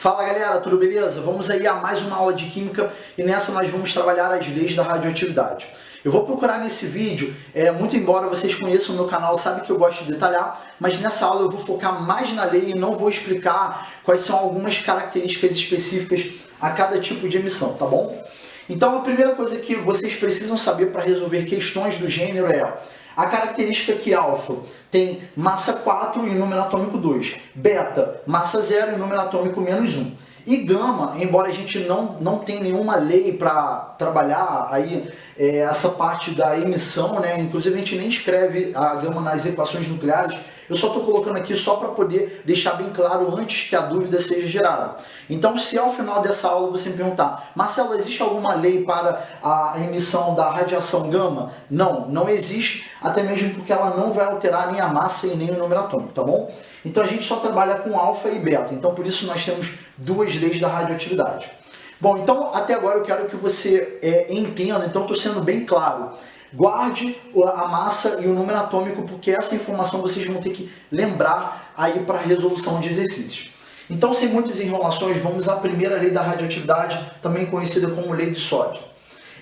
Fala galera, tudo beleza? Vamos aí a mais uma aula de Química e nessa nós vamos trabalhar as leis da radioatividade. Eu vou procurar nesse vídeo, muito embora vocês conheçam o meu canal, sabem que eu gosto de detalhar, mas nessa aula eu vou focar mais na lei e não vou explicar quais são algumas características específicas a cada tipo de emissão, tá bom? Então a primeira coisa que vocês precisam saber para resolver questões do gênero é a característica que alfa tem massa 4 e número atômico 2, beta, massa 0 e número atômico menos 1. E gama, embora a gente não tenha nenhuma lei para trabalhar aí essa parte da emissão, né? Inclusive a gente nem escreve a gama nas equações nucleares, eu só estou colocando aqui só para poder deixar bem claro antes que a dúvida seja gerada. Então, se ao final dessa aula você me perguntar, Marcelo, existe alguma lei para a emissão da radiação gama? Não, não existe, até mesmo porque ela não vai alterar nem a massa e nem o número atômico, tá bom? Então a gente só trabalha com alfa e beta, então por isso nós temos duas leis da radioatividade. Bom, então até agora eu quero que você entenda, então estou sendo bem claro. Guarde a massa e o número atômico, porque essa informação vocês vão ter que lembrar aí para a resolução de exercícios. Então, sem muitas enrolações, vamos à primeira lei da radioatividade, também conhecida como lei de sódio.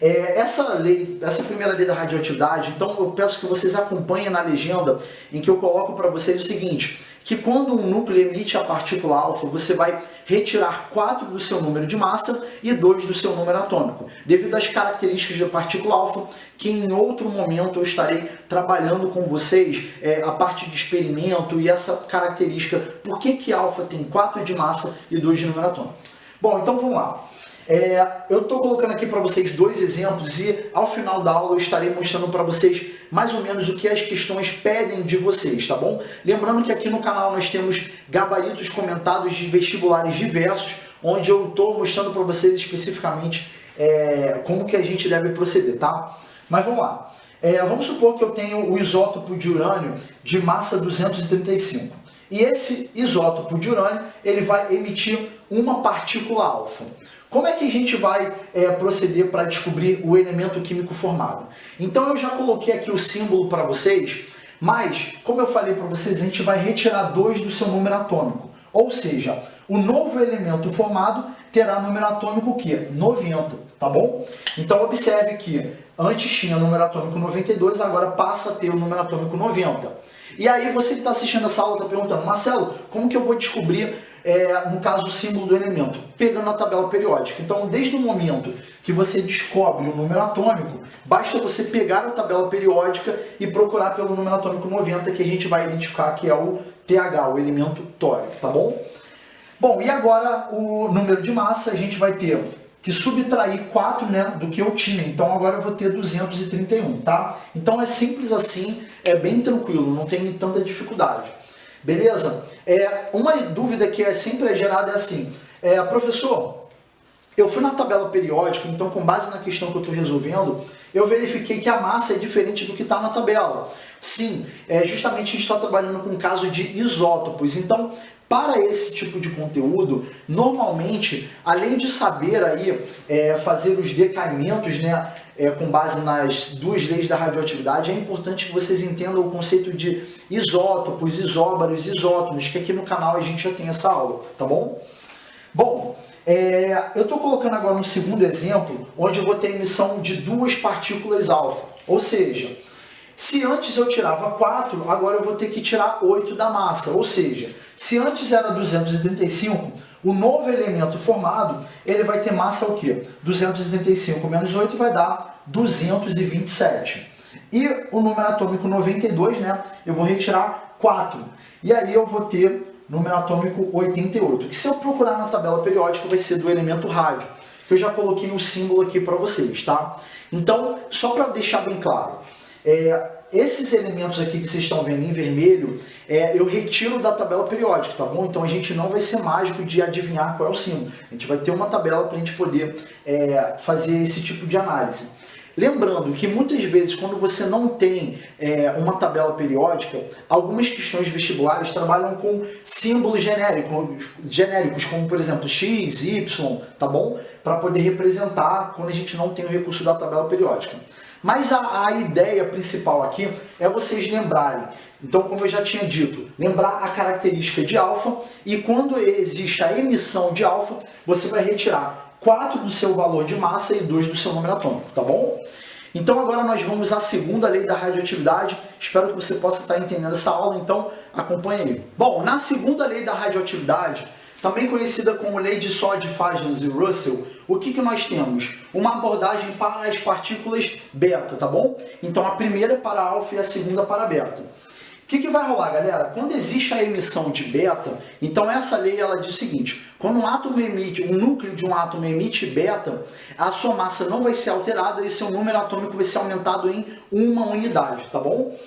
Essa primeira lei da radioatividade, então eu peço que vocês acompanhem na legenda, em que eu coloco para vocês o seguinte, que quando um núcleo emite a partícula alfa, você vai retirar 4 do seu número de massa e 2 do seu número atômico, devido às características da partícula alfa, que em outro momento eu estarei trabalhando com vocês a parte de experimento e essa característica, por que alfa tem 4 de massa e 2 de número atômico. Bom, então vamos lá. Eu estou colocando aqui para vocês dois exemplos e ao final da aula eu estarei mostrando para vocês mais ou menos o que as questões pedem de vocês, tá bom? Lembrando que aqui no canal nós temos gabaritos comentados de vestibulares diversos, onde eu estou mostrando para vocês especificamente como que a gente deve proceder, tá? Mas vamos lá. Vamos supor que eu tenho o isótopo de urânio de massa 235. E esse isótopo de urânio ele vai emitir uma partícula alfa. Como é que a gente vai proceder para descobrir o elemento químico formado? Então eu já coloquei aqui o símbolo para vocês, mas como eu falei para vocês, a gente vai retirar 2 do seu número atômico. Ou seja, o novo elemento formado terá número atômico o quê? 90, tá bom? Então observe que antes tinha número atômico 92, agora passa a ter o número atômico 90. E aí você que está assistindo essa aula está perguntando, Marcelo, como que eu vou descobrir, no caso, o símbolo do elemento? Pegando a tabela periódica. Então, desde o momento que você descobre o número atômico, basta você pegar a tabela periódica e procurar pelo número atômico 90, que a gente vai identificar que é o TH, o elemento tórico, tá bom? Bom, e agora o número de massa, a gente vai ter que subtrair 4, né, do que eu tinha. Então agora eu vou ter 231, tá? Então é simples assim, é bem tranquilo, não tem tanta dificuldade. Beleza? Uma dúvida que sempre é gerada é assim, professor, eu fui na tabela periódica, então com base na questão que eu estou resolvendo, eu verifiquei que a massa é diferente do que está na tabela. Sim, justamente a gente está trabalhando com o caso de isótopos, então para esse tipo de conteúdo, normalmente, além de saber aí fazer os decaimentos, né, com base nas duas leis da radioatividade, é importante que vocês entendam o conceito de isótopos, isóbaros, isótopos, que aqui no canal a gente já tem essa aula, tá bom? Bom, eu estou colocando agora um segundo exemplo, onde eu vou ter a emissão de 2 partículas alfa, ou seja, se antes eu tirava 4, agora eu vou ter que tirar 8 da massa, ou seja, se antes era 235, o novo elemento formado, ele vai ter massa o quê? 235 menos 8 vai dar 227. E o número atômico 92, né? Eu vou retirar 4. E aí eu vou ter número atômico 88, que se eu procurar na tabela periódica vai ser do elemento rádio, que eu já coloquei o símbolo aqui para vocês, tá? Então, só para deixar bem claro, esses elementos aqui que vocês estão vendo em vermelho, eu retiro da tabela periódica, tá bom? Então a gente não vai ser mágico de adivinhar qual é o símbolo. A gente vai ter uma tabela para a gente poder fazer esse tipo de análise. Lembrando que muitas vezes, quando você não tem uma tabela periódica, algumas questões vestibulares trabalham com símbolos genéricos, como por exemplo X, Y, tá bom? Para poder representar quando a gente não tem o recurso da tabela periódica. Mas a ideia principal aqui é vocês lembrarem. Então, como eu já tinha dito, lembrar a característica de alfa, e quando existe a emissão de alfa, você vai retirar 4 do seu valor de massa e 2 do seu número atômico, tá bom? Então agora nós vamos à segunda lei da radioatividade. Espero que você possa estar entendendo essa aula, então acompanhe aí. Bom, na segunda lei da radioatividade, também conhecida como lei de Soddy, Fagans e Russell, o que nós temos? Uma abordagem para as partículas beta, tá bom? Então a primeira para alfa e a segunda para beta. O que vai rolar, galera? Quando existe a emissão de beta, então essa lei ela diz o seguinte: quando um núcleo de um átomo emite beta, a sua massa não vai ser alterada e seu número atômico vai ser aumentado em 1 unidade, tá bom?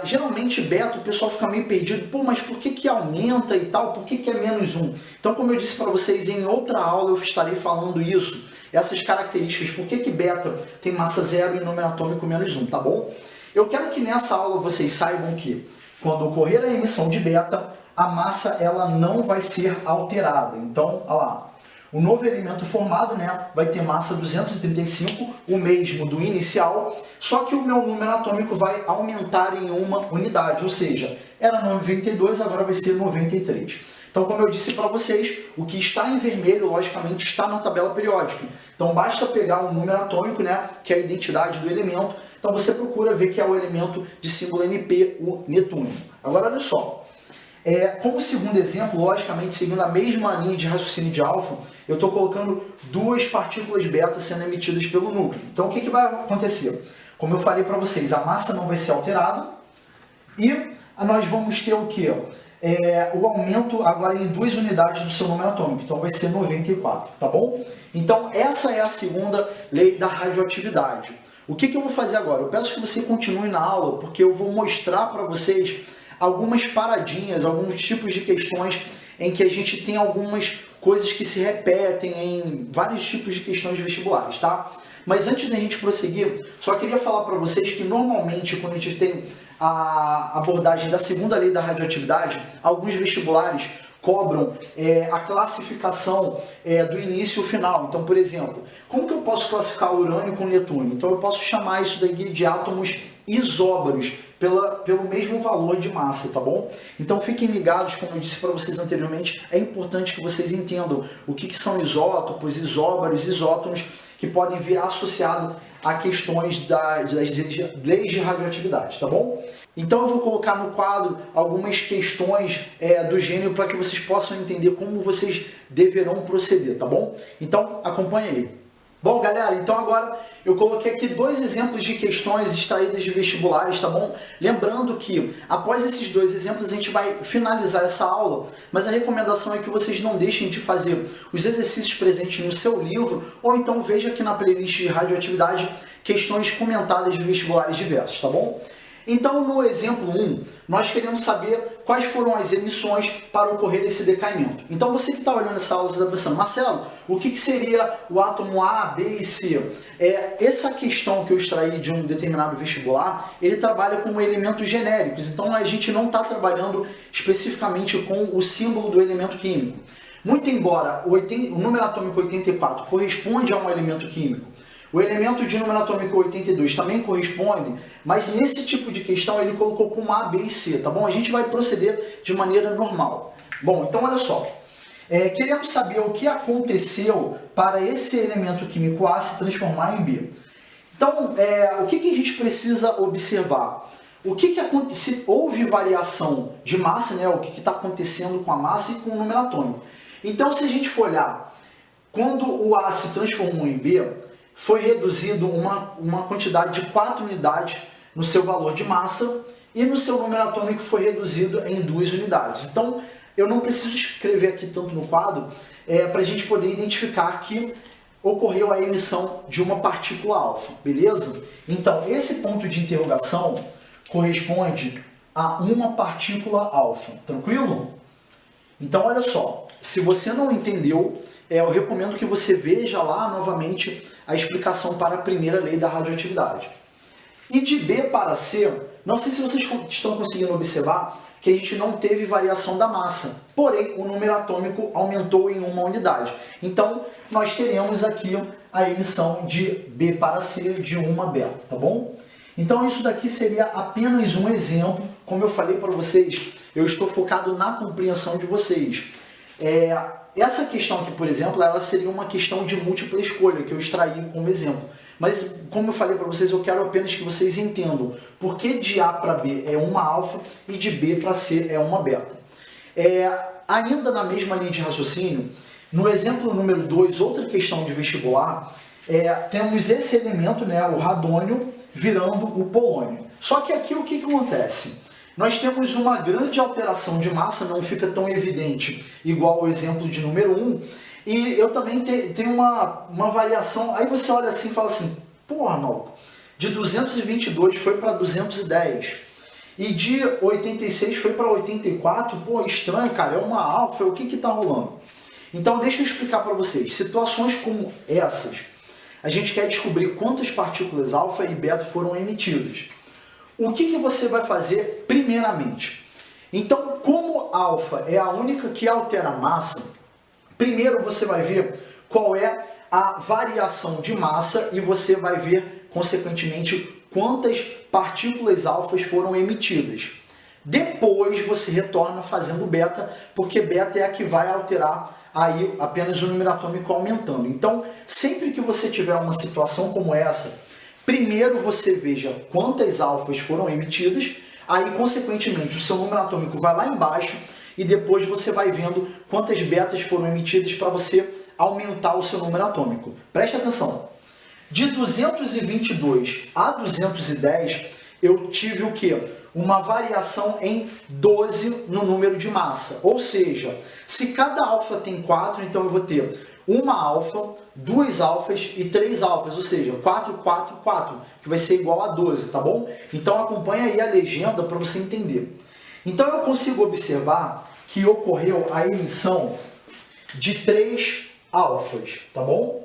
Geralmente beta o pessoal fica meio perdido, pô, mas por que aumenta e tal? Por que é menos 1? Então, como eu disse para vocês, em outra aula eu estarei falando isso, essas características, por que beta tem massa 0 e número atômico menos 1, tá bom? Eu quero que nessa aula vocês saibam que quando ocorrer a emissão de beta, a massa ela não vai ser alterada. Então, olha lá, o novo elemento formado, né, vai ter massa 235, o mesmo do inicial, só que o meu número atômico vai aumentar em 1 unidade, ou seja, era 92, agora vai ser 93. Então, como eu disse para vocês, o que está em vermelho, logicamente, está na tabela periódica. Então, basta pegar o número atômico, né, que é a identidade do elemento. Então, você procura ver que é o elemento de símbolo NP, o netúnio. Agora, olha só. Como segundo exemplo, logicamente, seguindo a mesma linha de raciocínio de alfa, eu estou colocando 2 partículas beta sendo emitidas pelo núcleo. Então, o que vai acontecer? Como eu falei para vocês, a massa não vai ser alterada e nós vamos ter o quê? O aumento agora em 2 unidades do seu número atômico, então vai ser 94, tá bom? Então, essa é a segunda lei da radioatividade. O que eu vou fazer agora? Eu peço que você continue na aula, porque eu vou mostrar para vocês algumas paradinhas, alguns tipos de questões em que a gente tem algumas coisas que se repetem em vários tipos de questões vestibulares, tá? Mas antes da gente prosseguir, só queria falar para vocês que normalmente quando a gente tem a abordagem da segunda lei da radioatividade, alguns vestibulares cobram a classificação do início e o final. Então, por exemplo, como que eu posso classificar o urânio com netúnio? Então, eu posso chamar isso daqui de átomos isóbaros, pelo mesmo valor de massa, tá bom? Então, fiquem ligados, como eu disse para vocês anteriormente, é importante que vocês entendam o que são isótopos, isóbaros, isótons, que podem vir associados a questões das leis de radioatividade, tá bom? Então eu vou colocar no quadro algumas questões do gênero para que vocês possam entender como vocês deverão proceder, tá bom? Então acompanhe aí. Bom, galera, então agora eu coloquei aqui 2 exemplos de questões extraídas de vestibulares, tá bom? Lembrando que após esses 2 exemplos a gente vai finalizar essa aula, mas a recomendação é que vocês não deixem de fazer os exercícios presentes no seu livro, ou então veja aqui na playlist de radioatividade questões comentadas de vestibulares diversos, tá bom? Então, no exemplo 1, nós queremos saber quais foram as emissões para ocorrer esse decaimento. Então, você que está olhando essa aula, você está pensando, Marcelo, o que seria o átomo A, B e C? Essa questão que eu extraí de um determinado vestibular, ele trabalha com elementos genéricos. Então, a gente não está trabalhando especificamente com o símbolo do elemento químico. Muito embora o número atômico 84 corresponde a um elemento químico, o elemento de número atômico 82 também corresponde, mas nesse tipo de questão ele colocou como A, B e C, tá bom? A gente vai proceder de maneira normal. Bom, então olha só. Queremos saber o que aconteceu para esse elemento químico A se transformar em B. Então, o que a gente precisa observar? O que aconteceu? Houve variação de massa, né? O que está acontecendo com a massa e com o número atômico. Então, se a gente for olhar, quando o A se transformou em B, foi reduzido uma quantidade de 4 unidades no seu valor de massa e no seu número atômico foi reduzido em 2 unidades. Então, eu não preciso escrever aqui tanto no quadro para a gente poder identificar que ocorreu a emissão de uma partícula alfa, beleza? Então, esse ponto de interrogação corresponde a uma partícula alfa, tranquilo? Então, olha só, se você não entendeu, eu recomendo que você veja lá novamente a explicação para a primeira lei da radioatividade. E de B para C, não sei se vocês estão conseguindo observar que a gente não teve variação da massa, porém o número atômico aumentou em uma unidade. Então nós teremos aqui a emissão de B para C de uma beta, tá bom? Então isso daqui seria apenas um exemplo. Como eu falei para vocês, eu estou focado na compreensão de vocês. Essa questão aqui, por exemplo, ela seria uma questão de múltipla escolha, que eu extraí como exemplo. Mas, como eu falei para vocês, eu quero apenas que vocês entendam por que de A para B é uma alfa e de B para C é uma beta. Ainda na mesma linha de raciocínio, no exemplo número 2, outra questão de vestibular, temos esse elemento, né, o radônio, virando o polônio. Só que aqui o que acontece? Nós temos uma grande alteração de massa, não fica tão evidente igual ao exemplo de número 1, e eu também tenho uma variação. Aí você olha assim e fala assim, pô, Arnaldo, de 222 foi para 210, e de 86 foi para 84, pô, estranho, cara, é uma alfa, o que está rolando? Então deixa eu explicar para vocês, situações como essas, a gente quer descobrir quantas partículas alfa e beta foram emitidas. O que você vai fazer primeiramente? Então, como alfa é a única que altera a massa, primeiro você vai ver qual é a variação de massa e você vai ver, consequentemente, quantas partículas alfas foram emitidas. Depois você retorna fazendo beta, porque beta é a que vai alterar aí apenas o número atômico aumentando. Então, sempre que você tiver uma situação como essa, primeiro você veja quantas alfas foram emitidas, aí consequentemente o seu número atômico vai lá embaixo e depois você vai vendo quantas betas foram emitidas para você aumentar o seu número atômico. Preste atenção. De 222 a 210, eu tive o quê? Uma variação em 12 no número de massa. Ou seja, se cada alfa tem 4, então eu vou ter uma alfa, 2 alfas e 3 alfas, ou seja, 4, 4, 4, que vai ser igual a 12, tá bom? Então acompanha aí a legenda para você entender. Então eu consigo observar que ocorreu a emissão de 3 alfas, tá bom?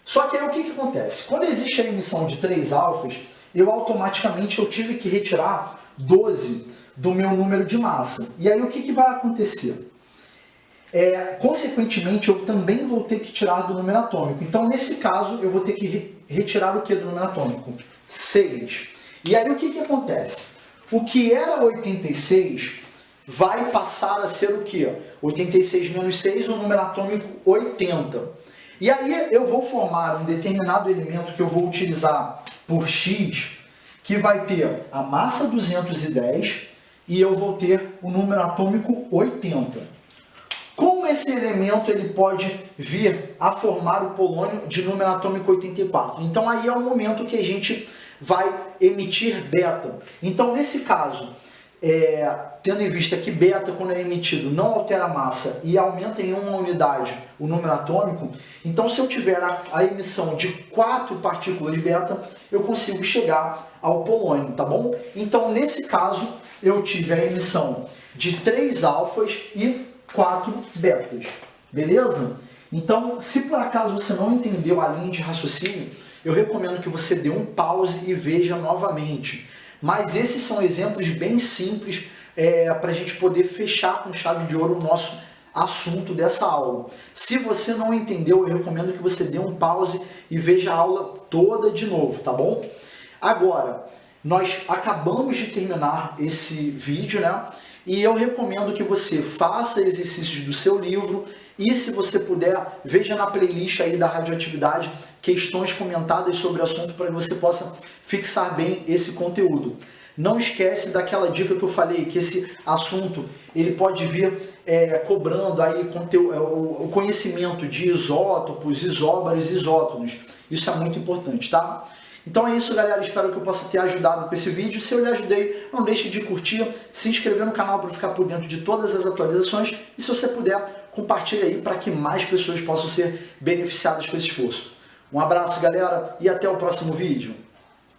Só que aí o que acontece? Quando existe a emissão de 3 alfas, eu automaticamente tive que retirar 12 do meu número de massa. E aí o que vai acontecer? Consequentemente, eu também vou ter que tirar do número atômico. Então, nesse caso, eu vou ter que retirar o que do número atômico? 6. E aí o que acontece? O que era 86 vai passar a ser o que? 86 menos 6, o número atômico 80. E aí eu vou formar um determinado elemento que eu vou utilizar por X, que vai ter a massa 210 e eu vou ter o número atômico 80. Como esse elemento ele pode vir a formar o polônio de número atômico 84? Então aí é o momento que a gente vai emitir beta. Então nesse caso, tendo em vista que beta, quando é emitido, não altera a massa e aumenta em uma unidade o número atômico, então se eu tiver a emissão de 4 partículas beta, eu consigo chegar ao polônio, tá bom? Então nesse caso, eu tive a emissão de 3 alfas e 4 betas, beleza? Então, se por acaso você não entendeu a linha de raciocínio, eu recomendo que você dê um pause e veja novamente. Mas esses são exemplos bem simples para a gente poder fechar com chave de ouro o nosso assunto dessa aula. Se você não entendeu, eu recomendo que você dê um pause e veja a aula toda de novo, tá bom? Agora, nós acabamos de terminar esse vídeo, né? E eu recomendo que você faça exercícios do seu livro e, se você puder, veja na playlist aí da radioatividade questões comentadas sobre o assunto para que você possa fixar bem esse conteúdo. Não esquece daquela dica que eu falei, que esse assunto ele pode vir cobrando aí o conhecimento de isótopos, isóbaros e isótonos. Isso é muito importante, tá? Então é isso, galera. Espero que eu possa ter ajudado com esse vídeo. Se eu lhe ajudei, não deixe de curtir, se inscrever no canal para ficar por dentro de todas as atualizações. E se você puder, compartilhe aí para que mais pessoas possam ser beneficiadas com esse esforço. Um abraço, galera, e até o próximo vídeo.